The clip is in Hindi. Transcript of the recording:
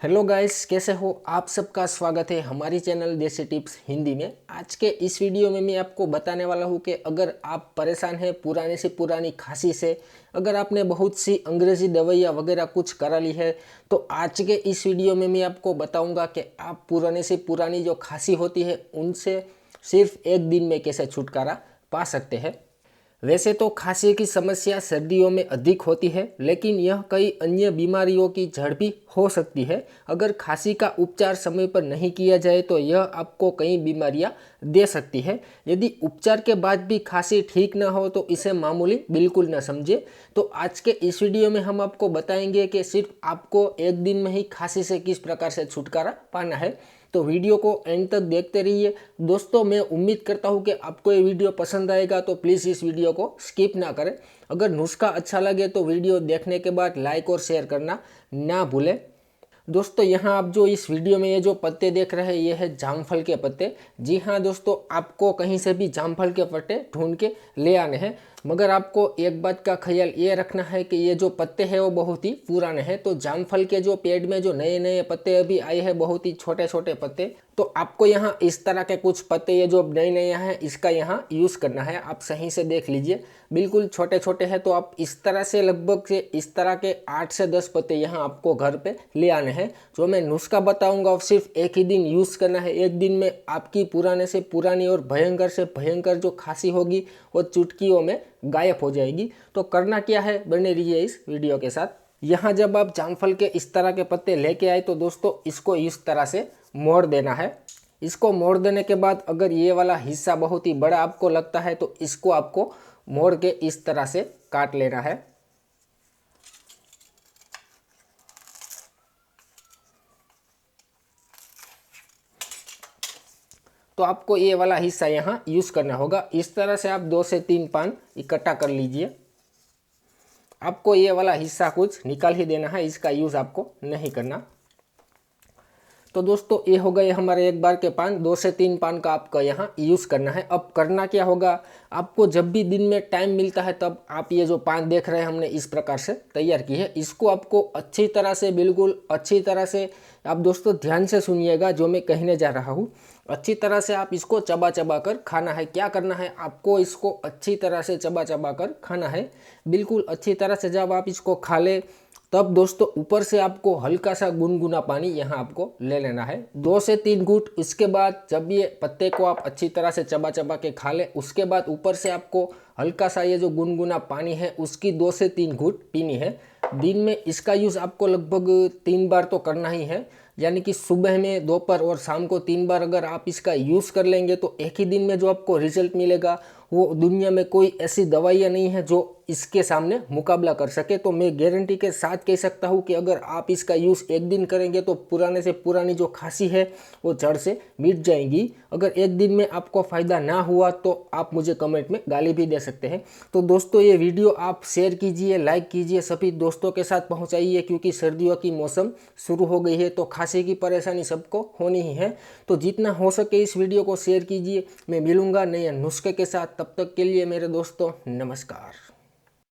हेलो गाइस, कैसे हो आप? सबका स्वागत है हमारी चैनल देसी टिप्स हिंदी में। आज के इस वीडियो में मैं आपको बताने वाला हूँ कि अगर आप परेशान हैं पुराने से पुरानी खांसी से, अगर आपने बहुत सी अंग्रेज़ी दवाइयाँ वगैरह कुछ करा ली है, तो आज के इस वीडियो में मैं आपको बताऊँगा कि आप पुराने से पुरानी जो खांसी होती है उनसे सिर्फ एक दिन में कैसे छुटकारा पा सकते हैं। वैसे तो खांसी की समस्या सर्दियों में अधिक होती है, लेकिन यह कई अन्य बीमारियों की जड़ भी हो सकती है। अगर खांसी का उपचार समय पर नहीं किया जाए तो यह आपको कई बीमारियां दे सकती है। यदि उपचार के बाद भी खांसी ठीक न हो तो इसे मामूली बिल्कुल न समझे। तो आज के इस वीडियो में हम आपको बताएंगे कि सिर्फ आपको एक दिन में ही खांसी से किस प्रकार से छुटकारा पाना है। तो वीडियो को एंड तक देखते रहिए। दोस्तों, मैं उम्मीद करता हूँ कि आपको ये वीडियो पसंद आएगा, तो प्लीज़ इस वीडियो को स्किप ना करें। अगर नुस्खा अच्छा लगे तो वीडियो देखने के बाद लाइक और शेयर करना ना भूलें। दोस्तों, यहाँ आप जो इस वीडियो में ये जो पत्ते देख रहे हैं ये है जामफल के पत्ते। जी हाँ दोस्तों, आपको कहीं से भी जामफल के पत्ते ढूंढ के ले आने हैं, मगर आपको एक बात का ख्याल ये रखना है कि ये जो पत्ते हैं वो बहुत ही पुराने हैं। तो जामफल के जो पेड़ में जो नए नए पत्ते अभी आए हैं, बहुत ही छोटे छोटे पत्ते, तो आपको यहाँ इस तरह के कुछ पत्ते ये जो नए नए हैं इसका यहाँ यूज़ करना है। आप सही से देख लीजिए, बिल्कुल छोटे छोटे हैं। तो आप इस तरह से लगभग से इस तरह के 8 से 10 पत्ते यहाँ आपको घर पे ले आने हैं। जो मैं नुस्खा बताऊंगा वो सिर्फ एक ही दिन यूज़ करना है। एक दिन में आपकी पुराने से पुरानी और भयंकर से भयंकर जो खांसी होगी वो चुटकियों में गायब हो जाएगी। तो करना क्या है, बने रहिए इस वीडियो के साथ। यहाँ जब आप जामफल के इस तरह के पत्ते लेके आए तो दोस्तों इसको इस तरह से मोड़ देना है। इसको मोड़ देने के बाद अगर ये वाला हिस्सा बहुत ही बड़ा आपको लगता है तो इसको आपको मोड़ के इस तरह से काट लेना है। तो आपको ये वाला हिस्सा यहाँ यूज़ करना होगा। इस तरह से आप 2 से 3 पान इकट्ठा कर लीजिए। आपको ये वाला हिस्सा कुछ निकाल ही देना है, इसका यूज़ आपको नहीं करना। तो दोस्तों, ये हो गए हमारे एक बार के पान। 2 से 3 पान का आपका यहाँ यूज़ करना है। अब करना क्या होगा, आपको जब भी दिन में टाइम मिलता है तब आप ये जो पान देख रहे हैं हमने इस प्रकार से तैयार की है, इसको आपको अच्छी तरह से, बिल्कुल अच्छी तरह से, आप दोस्तों ध्यान से सुनिएगा जो मैं कहने जा रहा हूँ। अच्छी तरह से आप इसको चबा चबा कर खाना है। क्या करना है, आपको इसको अच्छी तरह से चबा चबा कर खाना है, बिल्कुल अच्छी तरह से। जब आप इसको खा ले तब दोस्तों ऊपर से आपको हल्का सा गुनगुना पानी यहाँ आपको ले लेना है, 2 से 3 घूंट। इसके बाद जब ये पत्ते को आप अच्छी तरह से चबा चबा के खा ले, उसके बाद ऊपर से आपको हल्का सा ये जो गुनगुना पानी है उसकी 2 से 3 घूंट पीनी है। दिन में इसका यूज़ आपको लगभग 3 बार तो करना ही है, यानी कि सुबह में, दोपहर और शाम को 3 बार अगर आप इसका यूज़ कर लेंगे तो एक ही दिन में जो आपको रिजल्ट मिलेगा वो दुनिया में कोई ऐसी दवाइयाँ नहीं है जो इसके सामने मुकाबला कर सके। तो मैं गारंटी के साथ कह सकता हूँ कि अगर आप इसका यूज़ एक दिन करेंगे तो पुराने से पुरानी जो खांसी है वो जड़ से मिट जाएगी। अगर एक दिन में आपको फ़ायदा ना हुआ तो आप मुझे कमेंट में गाली भी दे सकते हैं। तो दोस्तों, ये वीडियो आप शेयर कीजिए, लाइक कीजिए, सभी दोस्तों के साथ पहुँचाइए, क्योंकि सर्दियों की मौसम शुरू हो गई है तो खांसी की परेशानी सबको होनी ही है। तो जितना हो सके इस वीडियो को शेयर कीजिए। मैं मिलूँगा नए नुस्खे के साथ, तब तक के लिए मेरे दोस्तों नमस्कार।